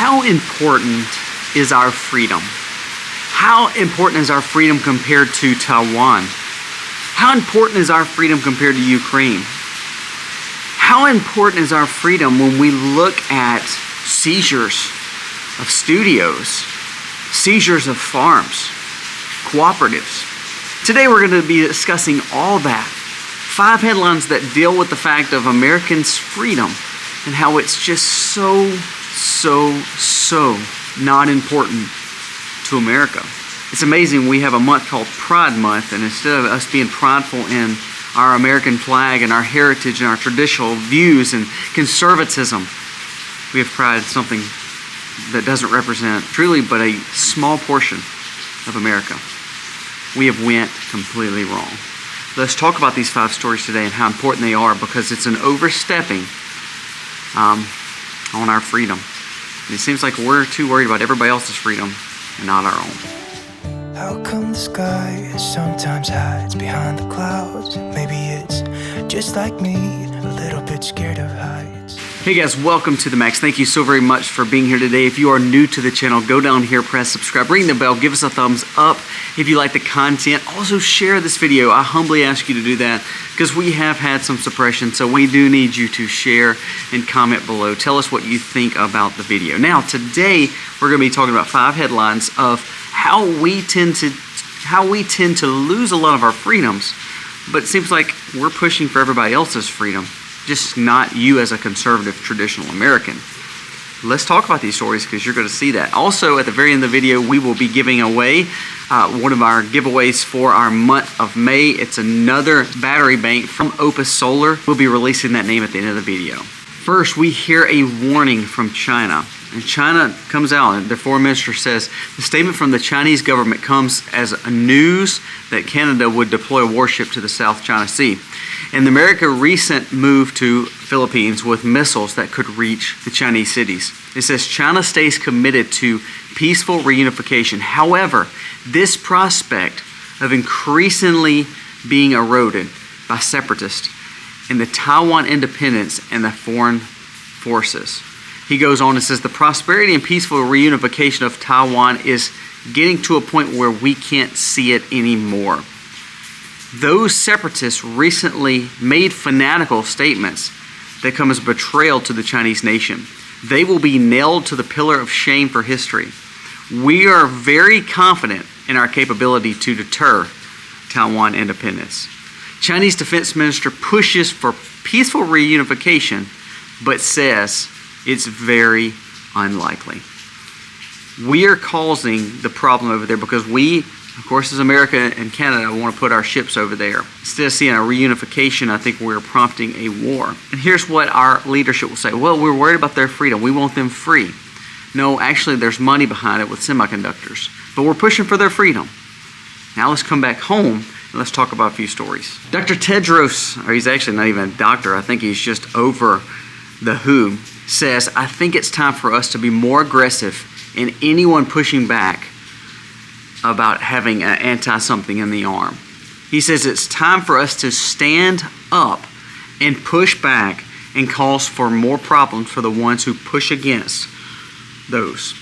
How important is our freedom? How important is our freedom compared to Taiwan? How important is our freedom compared to Ukraine? How important is our freedom when we look at seizures of studios, seizures of farms, cooperatives? Today we're going to be discussing all that. 5 headlines that deal with the fact of Americans' freedom and how it's just so not important to America. It's amazing, we have a month called Pride Month, and instead of us being prideful in our American flag and our heritage and our traditional views and conservatism, we have pride in something that doesn't represent truly but a small portion of America. We have went completely wrong. Let's talk about these 5 stories today and how important they are, because it's an overstepping on our freedom. And it seems like we're too worried about everybody else's freedom and not our own. How come the sky sometimes hides behind the clouds? Maybe it's just like me, a little bit scared of heights. Hey guys, welcome to The Max. Thank you so very much for being here today. If you are new to the channel, go down here, press subscribe, ring the bell, give us a thumbs up if you like the content. Also share this video. I humbly ask you to do that because we have had some suppression, so we do need you to share and comment below. Tell us what you think about the video. Now, today we're going to be talking about 5 headlines of how we tend to lose a lot of our freedoms, but it seems like we're pushing for everybody else's freedom, just not you as a conservative traditional American. Let's talk about these stories because you're going to see that. Also, at the very end of the video, we will be giving away one of our giveaways for our month of May. It's another battery bank from Opus Solar. We'll be releasing that name at the end of the video. First, we hear a warning from China. And China comes out, and their foreign minister says, the statement from the Chinese government comes as a news that Canada would deploy a warship to the South China Sea. And America's recent move to Philippines with missiles that could reach the Chinese cities. It says China stays committed to peaceful reunification. However, this prospect of increasingly being eroded by separatists and the Taiwan independence and the foreign forces. He goes on and says the prosperity and peaceful reunification of Taiwan is getting to a point where we can't see it anymore. Those separatists recently made fanatical statements that come as betrayal to the Chinese nation. They will be nailed to the pillar of shame for history. We are very confident in our capability to deter Taiwan independence. Chinese Defense Minister pushes for peaceful reunification, but says it's very unlikely. We are causing the problem over there because we, of course, as America and Canada, want to put our ships over there. Instead of seeing a reunification, I think we're prompting a war. And here's what our leadership will say. Well, we're worried about their freedom. We want them free. No, actually, there's money behind it with semiconductors. But we're pushing for their freedom. Now let's come back home and let's talk about a few stories. Dr. Tedros, or he's actually not even a doctor, I think he's just over the WHO, says, I think it's time for us to be more aggressive in anyone pushing back about having an anti-something in the arm. He says it's time for us to stand up and push back and cause for more problems for the ones who push against those.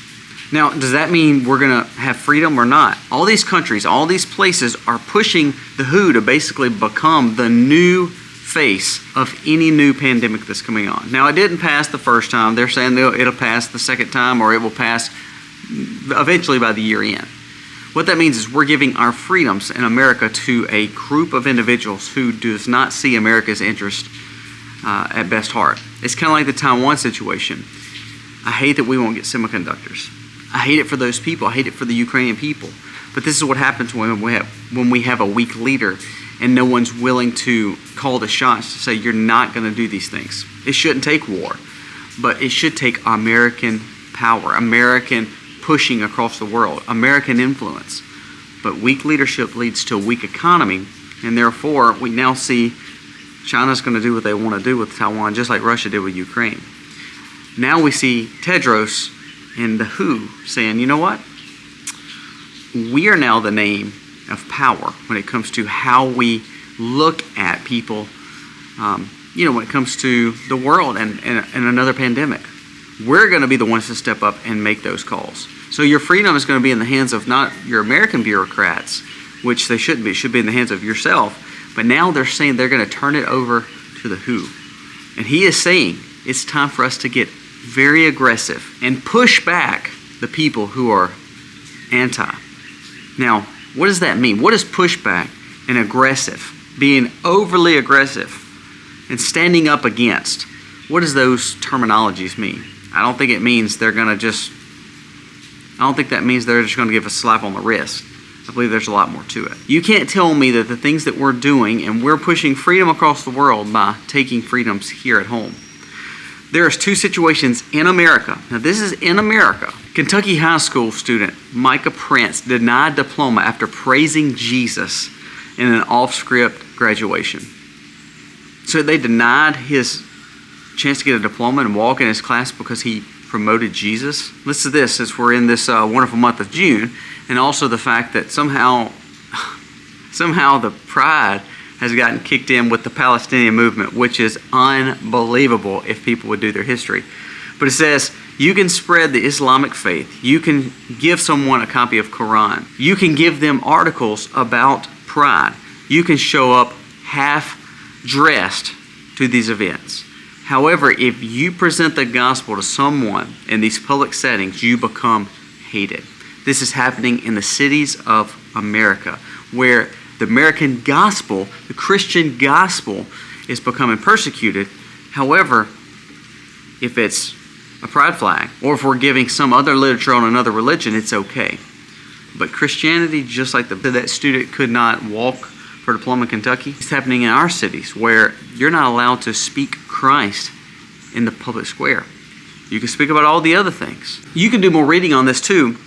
Now, does that mean we're going to have freedom or not? All these countries, all these places are pushing the WHO to basically become the new face of any new pandemic that's coming on. Now, it didn't pass the first time. They're saying it'll pass the second time, or it will pass eventually by the year end. What that means is we're giving our freedoms in America to a group of individuals who does not see America's interest at best heart. It's kind of like the Taiwan situation. I hate that we won't get semiconductors. I hate it for those people. I hate it for the Ukrainian people. But this is what happens when we have a weak leader and no one's willing to call the shots to say you're not going to do these things. It shouldn't take war, but it should take American power, American pushing across the world, American influence. But weak leadership leads to a weak economy, and therefore we now see China's going to do what they want to do with Taiwan, just like Russia did with Ukraine. Now we see Tedros and the WHO saying, you know what? We are now the name of power when it comes to how we look at people, when it comes to the world and another pandemic. We're going to be the ones to step up and make those calls. So your freedom is going to be in the hands of not your American bureaucrats, which they shouldn't be. It should be in the hands of yourself. But now they're saying they're going to turn it over to the WHO. And he is saying it's time for us to get very aggressive and push back the people who are anti. Now, what does that mean? What is pushback and aggressive? Being overly aggressive and standing up against. What does those terminologies mean? I don't think it means they're going to just, I don't think that means they're just going to give a slap on the wrist. I believe there's a lot more to it. You can't tell me that the things that we're doing, and we're pushing freedom across the world by taking freedoms here at home. There's two situations in America. Now this is in America. Kentucky high school student Micah Prince denied diploma after praising Jesus in an off-script graduation. So they denied his chance to get a diploma and walk in his class because he promoted Jesus. Listen to this as we're in this wonderful month of June, and also the fact that somehow the pride has gotten kicked in with the Palestinian movement, which is unbelievable if people would do their history. But it says, you can spread the Islamic faith. You can give someone a copy of Quran. You can give them articles about pride. You can show up half dressed to these events. However, if you present the gospel to someone in these public settings, you become hated. This is happening in the cities of America, where the American gospel, the Christian gospel, is becoming persecuted. However, if it's a pride flag, or if we're giving some other literature on another religion, it's okay. But Christianity, just like that student could not walk for a diploma in Kentucky, it's happening in our cities where you're not allowed to speak Christ in the public square. You can speak about all the other things. You can do more reading on this too.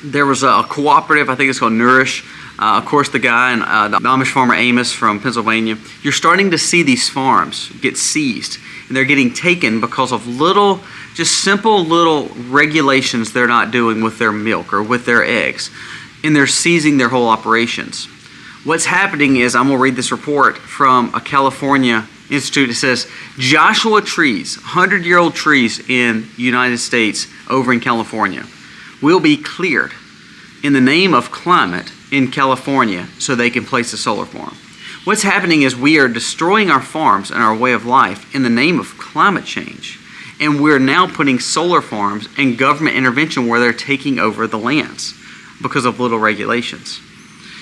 There was a cooperative, I think it's called Nourish. Of course, the guy, the Amish farmer Amos from Pennsylvania. You're starting to see these farms get seized, and they're getting taken because of just simple little regulations they're not doing with their milk or with their eggs, and they're seizing their whole operations. What's happening is, I'm going to read this report from a California institute. It says, Joshua trees, 100-year-old trees in the United States over in California, will be cleared in the name of climate in California so they can place a solar farm. What's happening is we are destroying our farms and our way of life in the name of climate change. And we're now putting solar farms and government intervention where they're taking over the lands because of little regulations.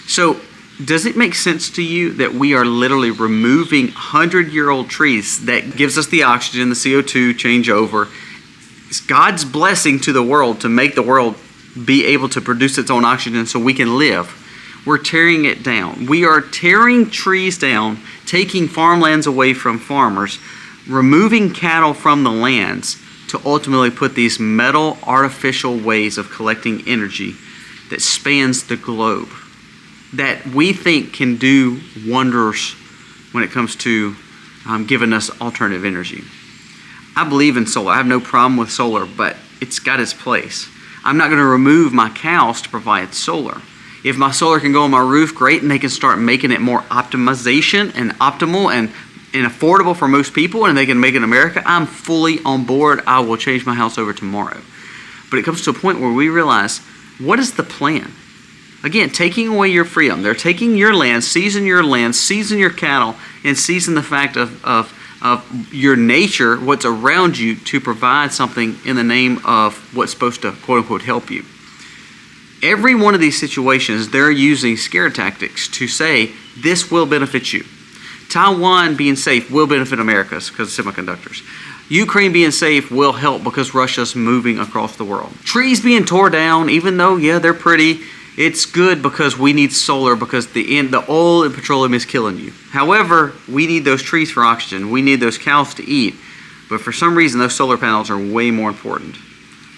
So does it make sense to you that we are literally removing 100-year-old trees that gives us the oxygen, the CO2 changeover? It's God's blessing to the world to make the world be able to produce its own oxygen so we can live. We're tearing it down. We are tearing trees down, taking farmlands away from farmers, removing cattle from the lands to ultimately put these metal artificial ways of collecting energy that spans the globe, that we think can do wonders when it comes to giving us alternative energy. I believe in solar. I have no problem with solar, but it's got its place. I'm not going to remove my cows to provide solar. If my solar can go on my roof, great, and they can start making it more optimization and optimal and affordable for most people, and they can make it in America, I'm fully on board. I will change my house over tomorrow. But it comes to a point where we realize, what is the plan? Again, taking away your freedom. They're taking your land, seizing your cattle, and seizing the fact of your nature, what's around you, to provide something in the name of what's supposed to, quote unquote, help you. Every one of these situations, they're using scare tactics to say, this will benefit you. Taiwan being safe will benefit America because of semiconductors. Ukraine being safe will help because Russia's moving across the world. Trees being torn down, even though, yeah, they're pretty, it's good because we need solar because the oil and petroleum is killing you. However, we need those trees for oxygen. We need those cows to eat. But for some reason, those solar panels are way more important.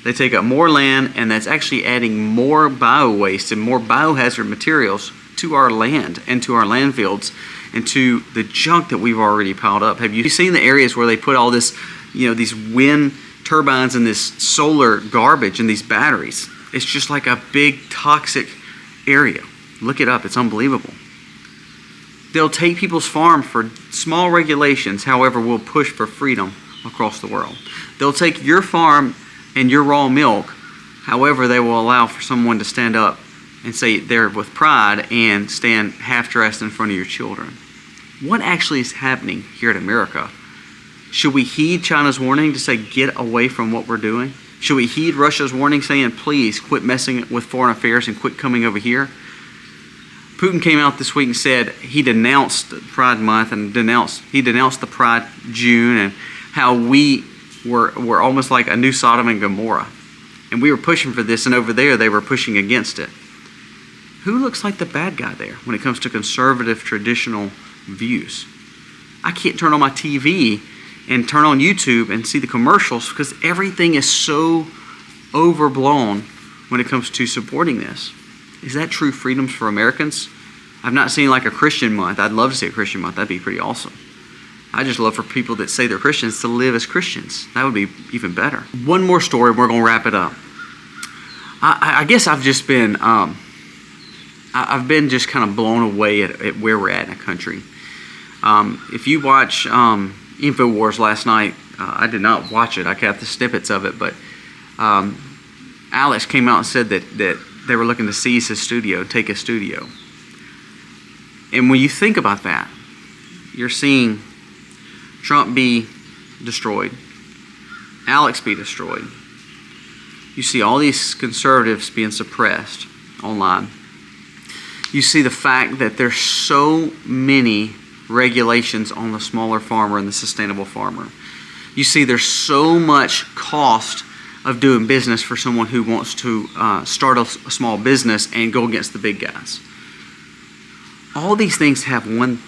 They take up more land, and that's actually adding more bio-waste and more biohazard materials to our land and to our landfills and to the junk that we've already piled up. Have you seen the areas where they put all this, these wind turbines and this solar garbage and these batteries? It's just like a big toxic area. Look it up. It's unbelievable. They'll take people's farm for small regulations. However, we'll push for freedom across the world. They'll take your farm and your raw milk. However, they will allow for someone to stand up and say they're with pride and stand half-dressed in front of your children. What actually is happening here in America? Should we heed China's warning to say get away from what we're doing? Should we heed Russia's warning saying please quit messing with foreign affairs and quit coming over here? Putin came out this week and said he denounced Pride Month and he denounced the Pride June and how we were almost like a new Sodom and Gomorrah. And we were pushing for this, and over there they were pushing against it. Who looks like the bad guy there when it comes to conservative traditional views? I can't turn on my TV and turn on YouTube and see the commercials because everything is so overblown when it comes to supporting this. Is that true freedoms for Americans? I've not seen like a Christian month. I'd love to see a Christian month. That'd be pretty awesome. I just love for people that say they're Christians to live as Christians. That would be even better. One more story, we're going to wrap it up. I guess I've just been, I've been just kind of blown away at where we're at in the country. If you watch InfoWars last night, I did not watch it. I got the snippets of it, but Alex came out and said that they were looking to seize his studio, take his studio. And when you think about that, you're seeing Trump be destroyed, Alex be destroyed. You see all these conservatives being suppressed online. You see the fact that there's so many regulations on the smaller farmer and the sustainable farmer. You see there's so much cost of doing business for someone who wants to start a small business and go against the big guys. All these things have one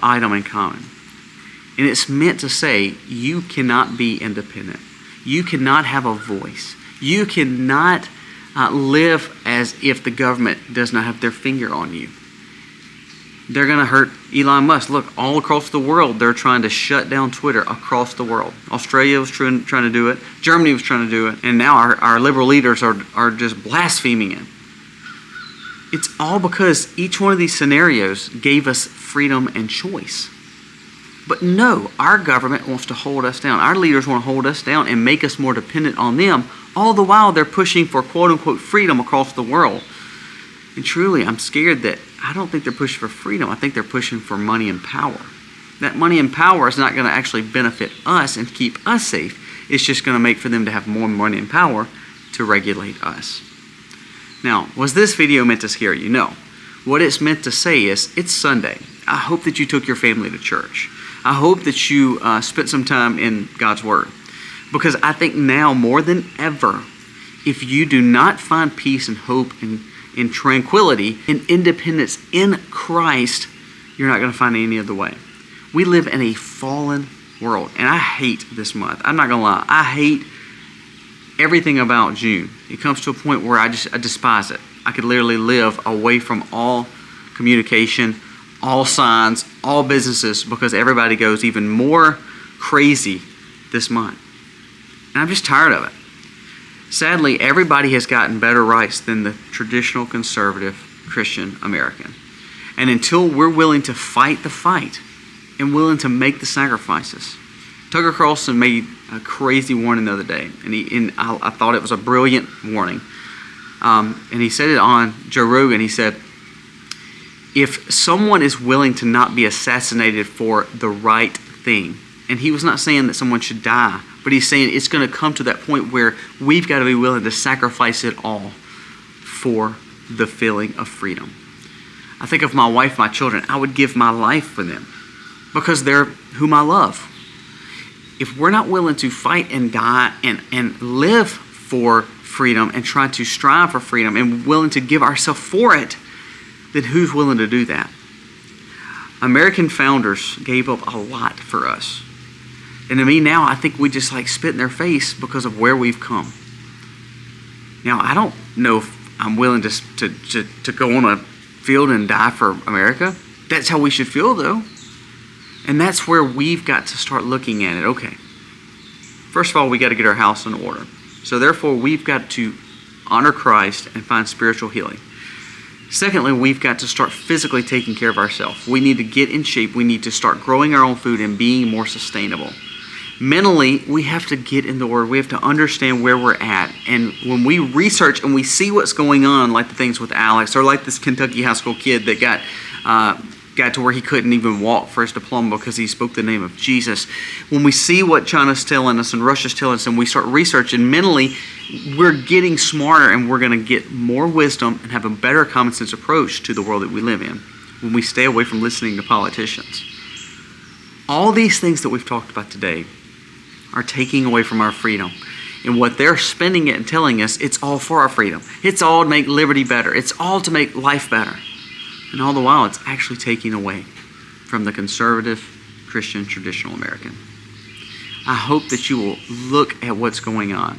item in common. And it's meant to say you cannot be independent. You cannot have a voice. You cannot live as if the government does not have their finger on you. They're going to hurt Elon Musk. Look, all across the world, they're trying to shut down Twitter across the world. Australia was trying to do it. Germany was trying to do it. And now our liberal leaders are just blaspheming it. It's all because each one of these scenarios gave us freedom and choice. But no, our government wants to hold us down. Our leaders want to hold us down and make us more dependent on them. All the while, they're pushing for quote-unquote freedom across the world. And truly, I'm scared that I don't think they're pushing for freedom. I think they're pushing for money and power. That money and power is not going to actually benefit us and keep us safe. It's just going to make for them to have more money and power to regulate us. Now, was this video meant to scare you? No. What it's meant to say is, it's Sunday. I hope that you took your family to church. I hope that you spent some time in God's Word. Because I think now more than ever, if you do not find peace and hope and tranquility and independence in Christ, you're not going to find it any other way. We live in a fallen world, and I hate this month. I'm not going to lie. I hate everything about June. It comes to a point where I despise it. I could literally live away from all communication, all signs, all businesses, because everybody goes even more crazy this month. And I'm just tired of it. Sadly, everybody has gotten better rights than the traditional conservative Christian American. And until we're willing to fight the fight and willing to make the sacrifices. Tucker Carlson made a crazy warning the other day, and I thought it was a brilliant warning. And he said it on Joe Rogan. He said, if someone is willing to not be assassinated for the right thing, and he was not saying that someone should die, but he's saying it's going to come to that point where we've got to be willing to sacrifice it all for the feeling of freedom. I think of my wife, my children. I would give my life for them because they're whom I love. If we're not willing to fight and die and live for freedom and try to strive for freedom and willing to give ourselves for it, then who's willing to do that? American founders gave up a lot for us. And to me now, I think we just like spit in their face because of where we've come. Now, I don't know if I'm willing to go on a field and die for America. That's how we should feel, though. And that's where we've got to start looking at it. Okay, first of all, we got to get our house in order. So therefore, we've got to honor Christ and find spiritual healing. Secondly, we've got to start physically taking care of ourselves. We need to get in shape. We need to start growing our own food and being more sustainable. Mentally, we have to get in the Word. We have to understand where we're at. And when we research and we see what's going on, like the things with Alex, or like this Kentucky high school kid that got to where he couldn't even walk for his diploma because he spoke the name of Jesus. When we see what China's telling us and Russia's telling us and we start researching, mentally, we're getting smarter and we're going to get more wisdom and have a better common sense approach to the world that we live in when we stay away from listening to politicians. All these things that we've talked about today are taking away from our freedom. And what they're spending it and telling us, it's all for our freedom. It's all to make liberty better. It's all to make life better. And all the while, it's actually taking away from the conservative, Christian, traditional American. I hope that you will look at what's going on.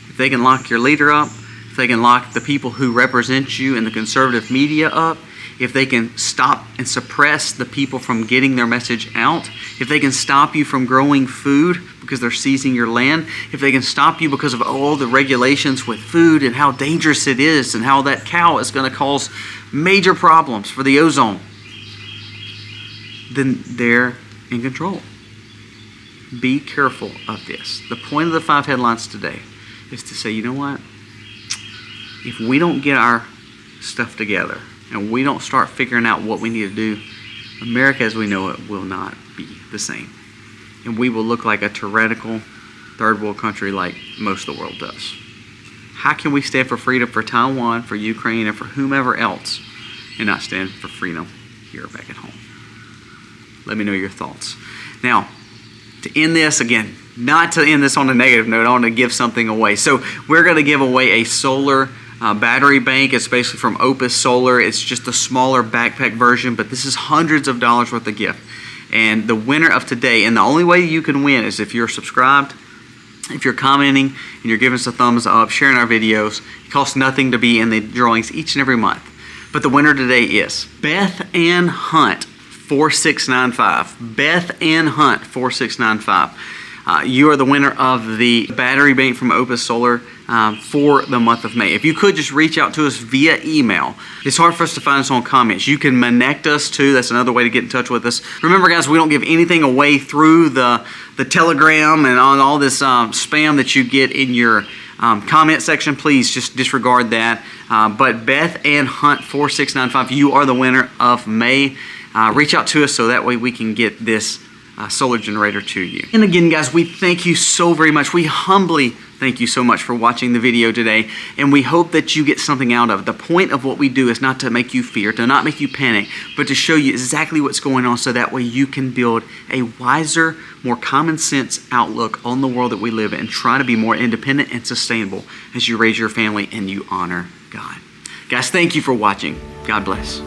If they can lock your leader up, if they can lock the people who represent you in the conservative media up, if they can stop and suppress the people from getting their message out, if they can stop you from growing food because they're seizing your land, if they can stop you because of all the regulations with food and how dangerous it is and how that cow is going to cause major problems for the ozone, then they're in control. Be careful of this. The point of the 5 headlines today is to say, you know what? If we don't get our stuff together and we don't start figuring out what we need to do, America as we know it will not be the same. And we will look like a tyrannical third world country like most of the world does. How can we stand for freedom for Taiwan, for Ukraine, and for whomever else, and not stand for freedom here back at home? Let me know your thoughts. Now, to end this, again, not to end this on a negative note, I want to give something away. So we're going to give away a solar battery bank. It's basically from Opus Solar. It's just a smaller backpack version, but this is hundreds of dollars worth of gift. And the winner of today, and the only way you can win is if you're subscribed, if you're commenting, and you're giving us a thumbs up, sharing our videos. It costs nothing to be in the drawings each and every month. But the winner today is Beth Ann Hunt, 4695. Beth Ann Hunt, 4695. You are the winner of the battery bank from Opus Solar for the month of May. If you could just reach out to us via email. It's hard for us to find us on comments. You can connect us too. That's another way to get in touch with us. Remember, guys, we don't give anything away through the Telegram and on all this spam that you get in your comment section. Please just disregard that. But Beth Ann Hunt, 4695, you are the winner of May. Reach out to us so that way we can get this solar generator to you. And again, guys, we thank you so very much. We humbly thank you so much for watching the video today, and we hope that you get something out of it. The point of what we do is not to make you fear, to not make you panic, but to show you exactly what's going on so that way you can build a wiser, more common sense outlook on the world that we live in and try to be more independent and sustainable as you raise your family and you honor God. Guys, thank you for watching. God bless.